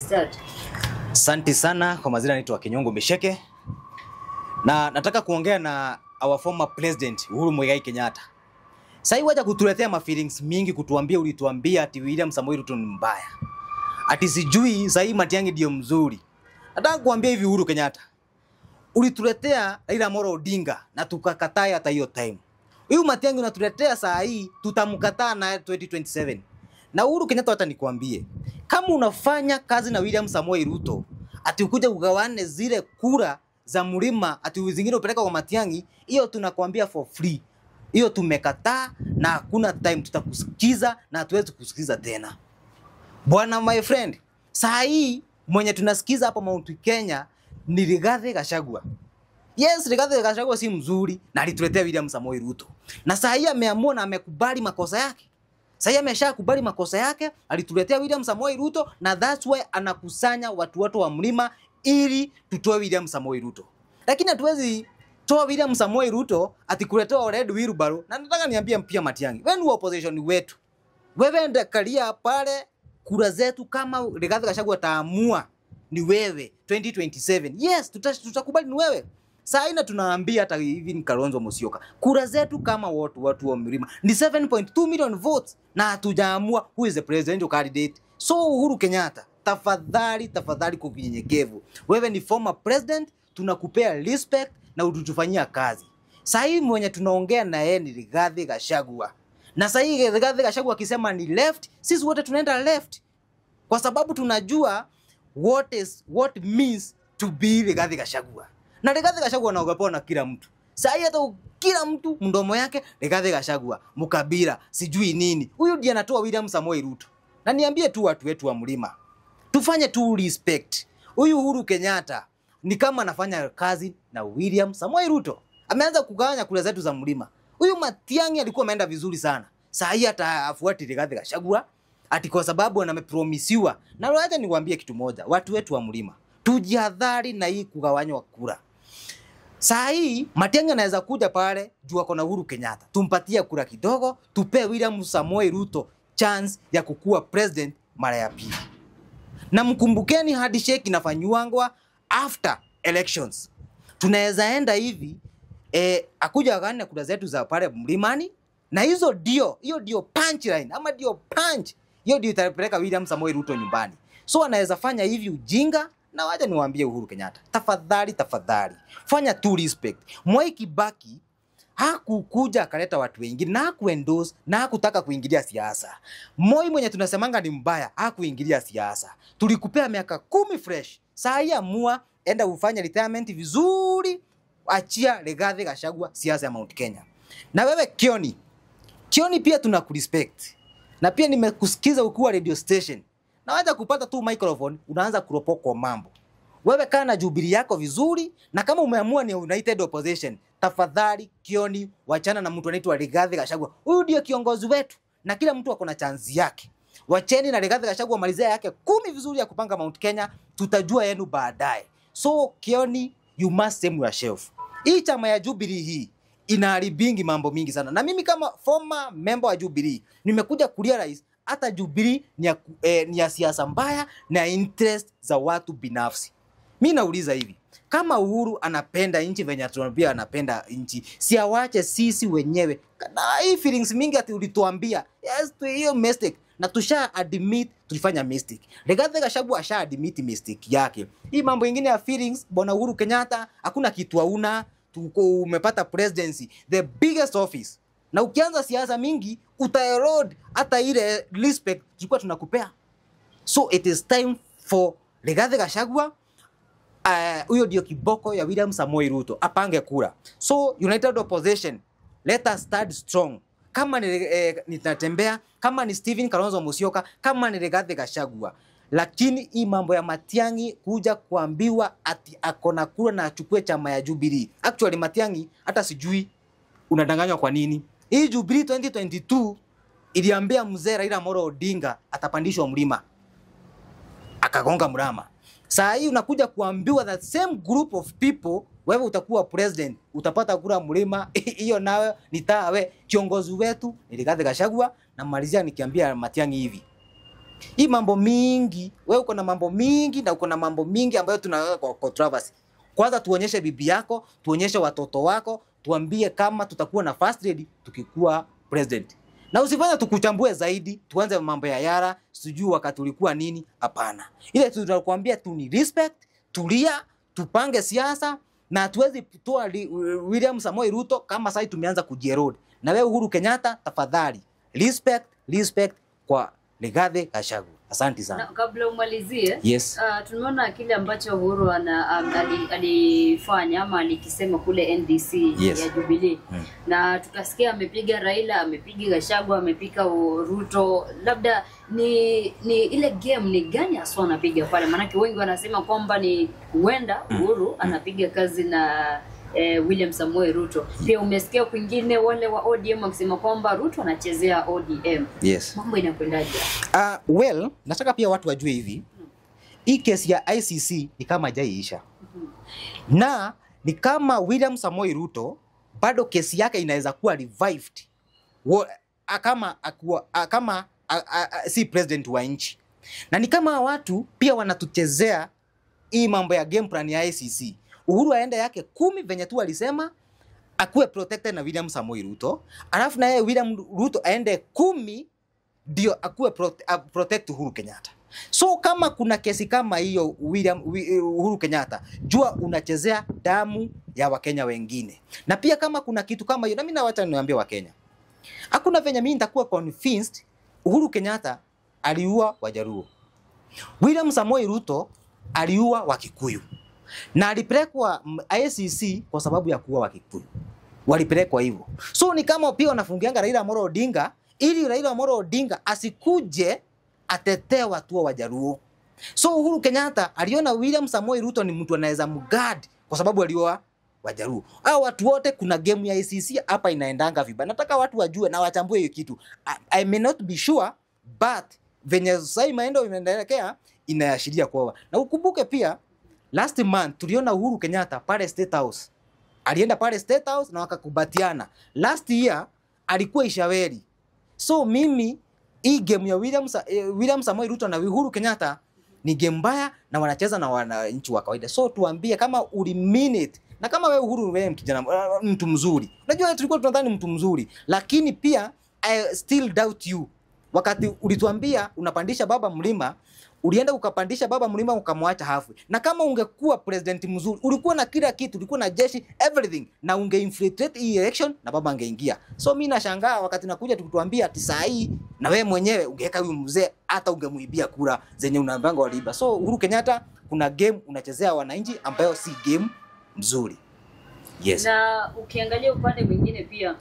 Start. Asante sana kwa majina, naitwa Kinyongo Misheke na nataka kuongea na our former president Uhuru Muigai Kenyatta. Sasa wacha kutuletea ma feelings mingi kutuambia, ulituambia ati William Samoei Ruto ni mbaya. Ati sijui sasa Matiang'i ndio mzuri. Nataka kuambia hivi, Uhuru Kenyatta, ulituletea Raila Amolo Odinga na tukakataa hata hiyo time. Huyu Matiang'i unatuletea saa hii, tutamkataa na 2027. Na Uhuru Kenyatta, hata nikwambie, kama unafanya kazi na William Samoei Ruto, ati ukuja ugawane zile kura za mlima, ati zingine upeleka kwa Matiang'i, hiyo tunakwambia for free. Hiyo tumekataa na hakuna time tutakusikiza na hatuwezi kusikiza tena. Bwana my friend, saa hii mwenye tunasikiza hapa Mount Kenya ni Rigathi Gachagua. Yes, Rigathi Gachagua si mzuri na alituletea William Samoei Ruto. Na saa hii ameamua na amekubali makosa yake. Saa hii ameshakubali makosa yake, alituletea William Samoei Ruto na that's why anakusanya watu wa mlima ili tutoe William Samoei Ruto. Lakini hatuwezi toa William Samoei Ruto atikuletea Red Wheelbarrow. Na nataka niambie pia Matiang'i, wewe ni opposition wetu. Wewe ndio kalia pale, kura zetu kama Rigathi Gachagua ataamua ni wewe 2027. Yes, tutakubali ni wewe. Saa ina tunaambia hata hivi ni Kalonzo Musyoka, kura zetu kama watu wa mlima ni 7.2 million votes na hatujaamua who is the presidential candidate. So Uhuru Kenyatta, tafadhali kwa kinyenyekevu, wewe ni former president, tunakupea respect na ututufanyia kazi. Saa hii mwenye tunaongea na yeye ni Rigathi Gachagua. Na saa hii Rigathi Gachagua akisema ni left, sisi wote tunaenda left. Kwa sababu tunajua what means to be Rigathi Gachagua. Na Rigathi Gachagua anaogopewa na kila mtu. Saa hii hata kila mtu mdomo yake Rigathi Gachagua, Mukabira, sijui nini. Huyu ndiye anatoa William Samoei Ruto. Na niambie tu watu wetu wa mlima, tufanye tu respect. Huyu Uhuru Kenyatta ni kama anafanya kazi na William Samoei Ruto. Ameanza kugawanya kura zetu za mlima. Huyu Matiang'i alikuwa ameenda vizuri sana. Saa hii hata afuati Rigathi Gachagua ati kwa sababu anamepromisiwa. Na wacha niwaambie kitu moja, watu wetu wa mlima, tujihadhari na hii kugawanywa kura. Saa hii Matiang'i anaweza kuja pale juu ako na Uhuru Kenyatta, tumpatie kura kidogo, tupe William Samoei Ruto chance ya kukua president mara ya pili. Na mkumbukeni handshake inafanywa after elections. Tunaweza enda hivi akuja agane kura zetu za pale mlimani, na hiyo ndio punchline ama ndio punch. Hiyo ndio itapeleka William Samoei Ruto nyumbani. So anaweza fanya hivi ujinga. Na wacha niwaambie Uhuru Kenyatta, tafadhali fanya tu respect. Mwai Kibaki hakukuja akaleta watu wengine na hakuendorse na hakutaka kuingilia siasa. Moi mwenye tunasemanga ni mbaya hakuingilia siasa. Tulikupea miaka 10 fresh. Saa hii amua enda ufanye retirement vizuri, achia Rigathi Gachagua siasa ya Mount Kenya. Na wewe Kioni pia tunakurespect. Na pia nimekusikiza ukiwa radio station. Na wacha kupata tu microphone unaanza kuropokwa mambo. Wewe kaa na Jubilee yako vizuri, na kama umeamua ni united opposition, tafadhali Kioni wachana na mtu anaitwa Rigathi Gachagua. Huyu ndio kiongozi wetu na kila mtu ako na chance yake. Wacheni na Rigathi Gachagua malizia yake 10 vizuri ya kupanga Mount Kenya, tutajua yenu baadaye. So Kioni, you must save yourself. Hii chama ya Jubilee hii inaharibingi mambo mingi sana. Na mimi kama former member wa Jubilee nimekuja kurealize hata Jubilee ni ya siasa mbaya na interest za watu binafsi. Mimi nauliza hivi, kama Uhuru anapenda nchi venye tunambia anapenda nchi, si awache sisi wenyewe. Na hii feelings mingi ati ulituambia, yes, hiyo mistake na tusha admit tulifanya mistake. Rigathi Gachagua asha admit mistake yake. Hii mambo ingine ya feelings, bwana Uhuru Kenyatta, hakuna kitu hauna, umepata presidency, the biggest office. Na ukianza siasa mingi utaerode hata ile respect tulikuwa tunakupea. So it is time for Rigathi Gachagua, huyo ndio kiboko ya William Samoei Ruto, apange kura. So united opposition, let us start strong. Kama nitatembea, kama ni Stephen Kalonzo Musyoka, kama ni Rigathi Gachagua. Lakini hii mambo ya Matiang'i kuja kuambiwa ati akona kura na achukue chama ya Jubilee. Actually Matiang'i hata sijui unadanganywa kwa nini. Hii Jubilee 2022 iliambia mzee Raila Amolo Odinga atapandishwa mlima, akagonga mrama. Saa hii unakuja kuambiwa that same group of people, wewe utakuwa president, utapata kura mlima. Hiyo nawe nitawe kiongozi wetu ni Rigathi Gachagua. Na malizia nikiambia Matiang'i hivi, Hii mambo mingi, wewe uko na mambo mingi na uko na mambo mingi ambayo tunaweka kwa controversy. Kwanza tuonyeshe bibi yako, tuonyeshe watoto wako, tuambie kama tutakuwa na first lady tukikuwa president. Na usifanye tukuchambue zaidi, tuanze mambo ya Yara, sijui wakati ulikuwa nini, hapana. Ile tutakwambia tu ni respect, tulia, tupange siasa na hatuwezi kutoa William Samoei Ruto kama sasa tumeanza kujierode. Na wewe Uhuru Kenyatta tafadhali, respect kwa Rigathi Gachagua. Asante sana. Na kabla umalizie, yes. Tumeona kile ambacho Uhuru alifanya ama alikisema kule NDC yes. ya Jubilee. Na tukasikia amepiga Raila, amepiga Gachagua, amepiga Ruto. Labda ni ile game ni gani haswa anapiga pale? Maana wengi wanasema kwamba ni huenda Uhuru anapiga kazi na William Samoei Ruto. Pia umesikia kwingine wale wa ODM wakisema kwamba Ruto anachezea ODM. Yes. Mambo inakwendaje? Well, nataka pia watu wajue hivi. Hii kesi ya ICC ni kama haijaisha. Na ni kama William Samoei Ruto bado kesi yake inaweza kuwa revived. Kama si president wa nchi. Na ni kama watu pia wanatuchezea hii mambo ya game plan ya ICC. Uhuru aende yake 10 venye tu alisema akuwe protected na William Samoei Ruto. Alafu na yeye William Ruto aende 10 ndio akuwe protect Uhuru Kenyatta. So kama kuna kesi kama hiyo Uhuru Kenyatta, jua unachezea damu ya Wakenya wengine. Na pia kama kuna kitu kama hiyo, na mimi nawacha niwaambie Wakenya. Hakuna venye mimi nitakuwa convinced Uhuru Kenyatta aliua Wajaruo. William Samoei Ruto aliua Wakikuyu. Na alipelekwa ICC kwa sababu ya kuua Wakikuyu. Walipelekwa hivyo. So ni kama pia wanafungianga Raila Amolo Odinga ili Raila Amolo Odinga asikuje atetee watu wa Wajaruo. So Uhuru Kenyatta aliona William Samoei Ruto ni mtu anaweza mguard kwa sababu aliua Wajaruo. Hao watu wote kuna game ya ICC hapa inaendanga vibaya. Nataka watu wajue na wachambue hiyo kitu. I may not be sure but venye sasa maendo imeendelea inaashiria kwa. Na ukumbuke pia last month tuliona Uhuru Kenyatta pale State House. Alienda pale State House na wakakubatiana. Last year alikuwa Ishaweri. So mimi hii game ya William Samoei Ruto na Uhuru Kenyatta ni game mbaya na wanacheza na wananchi wa kawaida. So tuambie kama uli minute na kama wewe Uhuru wewe kijana mtu mzuri. Unajua tulikuwa tunadhani mtu mzuri, lakini pia I still doubt you. Wakati ulituambia unapandisha baba mlima, ulienda ukapandisha baba mlima ukamwacha halfway. Na kama ungekuwa president mzuri, ulikuwa na kila kitu, ulikuwa na jeshi, everything, na ungeinfiltrate hii election na baba angeingia. So mimi nashangaa wakati nakuja tukituambia ati saa hii na wewe mwenyewe ungeweka huyu mzee hata ungemuibia kura zenye unaambanga waliiba. So Uhuru Kenyatta kuna game unachezea wananchi ambayo si game mzuri. Yes. Na ukiangalia upande mwingine pia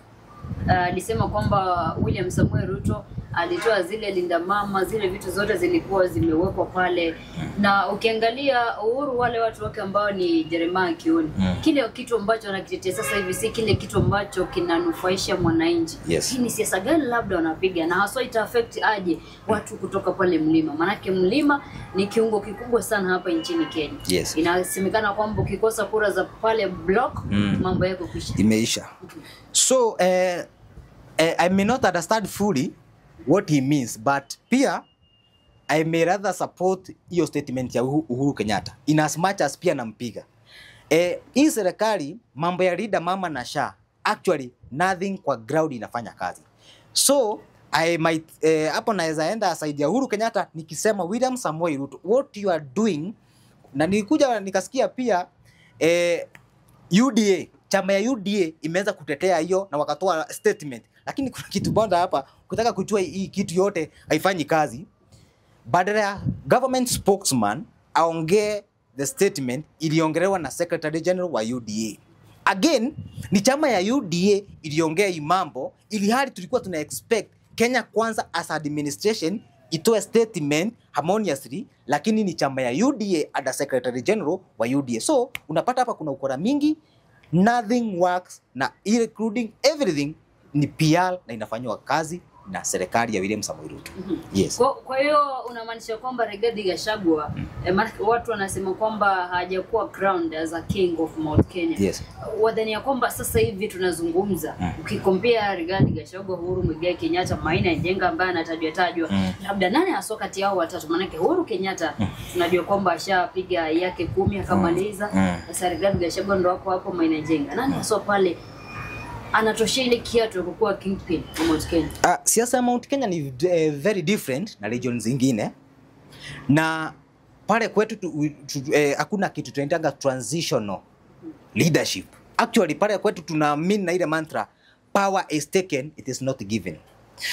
alisema kwamba William Samoei Ruto alitoa zile linda mama, zile vitu zote zilikuwa zimewekwa pale. Na ukiangalia Uhuru wale watu wake ambao ni Jeremiah Kioni, kile kitu ambacho anakitetea sasa hivi si kile kitu ambacho kinanufaisha mwananchi. Yes. Hii ni siasa gani labda wanapiga na haswa ita affect aje watu kutoka pale mlima? Manake mlima ni kiungo kikubwa sana hapa nchini Kenya. Yes. Inasemekana kwamba ukikosa kura za pale block mambo yako kisha. Imeisha. So I may not understand fully what he means, but pia I may rather support hiyo statement ya Uhuru Kenyatta in as much as pia nampiga. Hii serikali mambo ya Linda Mama na SHA actually nothing kwa ground inafanya kazi. So I might hapo naweza enda side ya Uhuru Kenyatta nikisema William Samoei Ruto, what you are doing, na nilikuja nikasikia pia UDA, chama ya UDA imeanza kutetea hiyo na wakatoa statement. Lakini kuna kitu bonda hapa, kutaka kujua hii kitu yote haifanyi kazi. Badala ya government spokesman aongee the statement iliongelewa na Secretary General wa UDA. Again, ni chama ya UDA iliongea hii mambo ili hali tulikuwa tuna expect Kenya Kwanza as administration itoe statement harmoniously, lakini ni chama ya UDA under Secretary General wa UDA. So unapata hapa kuna ukora mingi, nothing works, na including everything ni PR na inafanywa kazi na serikali ya William Samoei Ruto. Yes. Kwa hiyo unamaanisha kwamba Rigathi Gachagua maana watu wanasema kwamba hajakuwa crowned as a king of Mount Kenya. Yes. Wadhania kwamba sasa hivi tunazungumza ukikompea Rigathi Gachagua, Uhuru Muigai Kenyatta, Maina Njenga ambaye anatajwa labda nani hasa kati yao watatu? Maana Uhuru Kenyatta tunajua kwamba ashapiga yake 10 akamaliza. Sasa Rigathi Gachagua ndo hapo Maina Njenga. Nani hasa pale anatosha ile kiatu kukuwa kingpin wa Mount Kenya? Siasa ya Mount Kenya ni very different na regions zingine. Na pale kwetu hakuna kitu tunaitanga transitional leadership. Actually pale kwetu tunaamini na ile mantra power is taken, it is not given.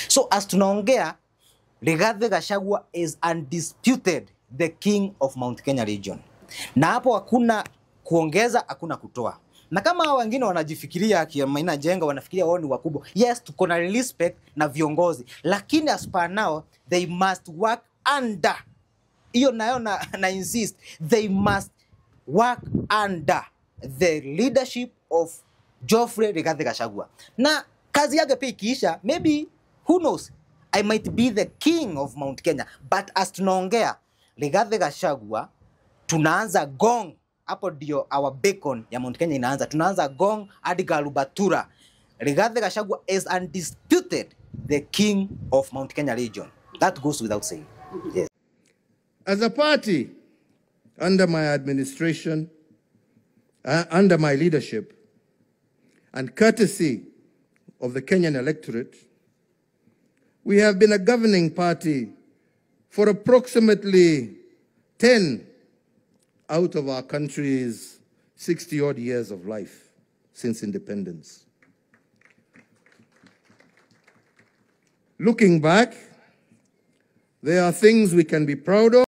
So as tunaongea, Rigathi Gachagua is undisputed the king of Mount Kenya region. Na hapo hakuna kuongeza, hakuna kutoa. Na kama wengine wanajifikiria kia Maina Njenga wanafikiria wao ni wakubwa. Yes, tuko na respect na viongozi, lakini as per now they must work under. Hiyo nayo na insist, they must work under the leadership of Geoffrey Rigathi Gachagua. Na kazi yake pia ikiisha, maybe who knows, I might be the king of Mount Kenya. But as tunaongea Rigathi Gachagua, tunaanza gong. Hapo ndio our beacon ya Mount Kenya inaanza. Tunaanza gong hadi Galubatura. Rigathi Gachagua is undisputed the king of Mount Kenya region. That goes without saying. Yes. As a party, under my administration, under my leadership, and courtesy of the Kenyan electorate, we have been a governing party for approximately 10 out of our country's 60-odd years of life since independence. Looking back, there are things we can be proud of.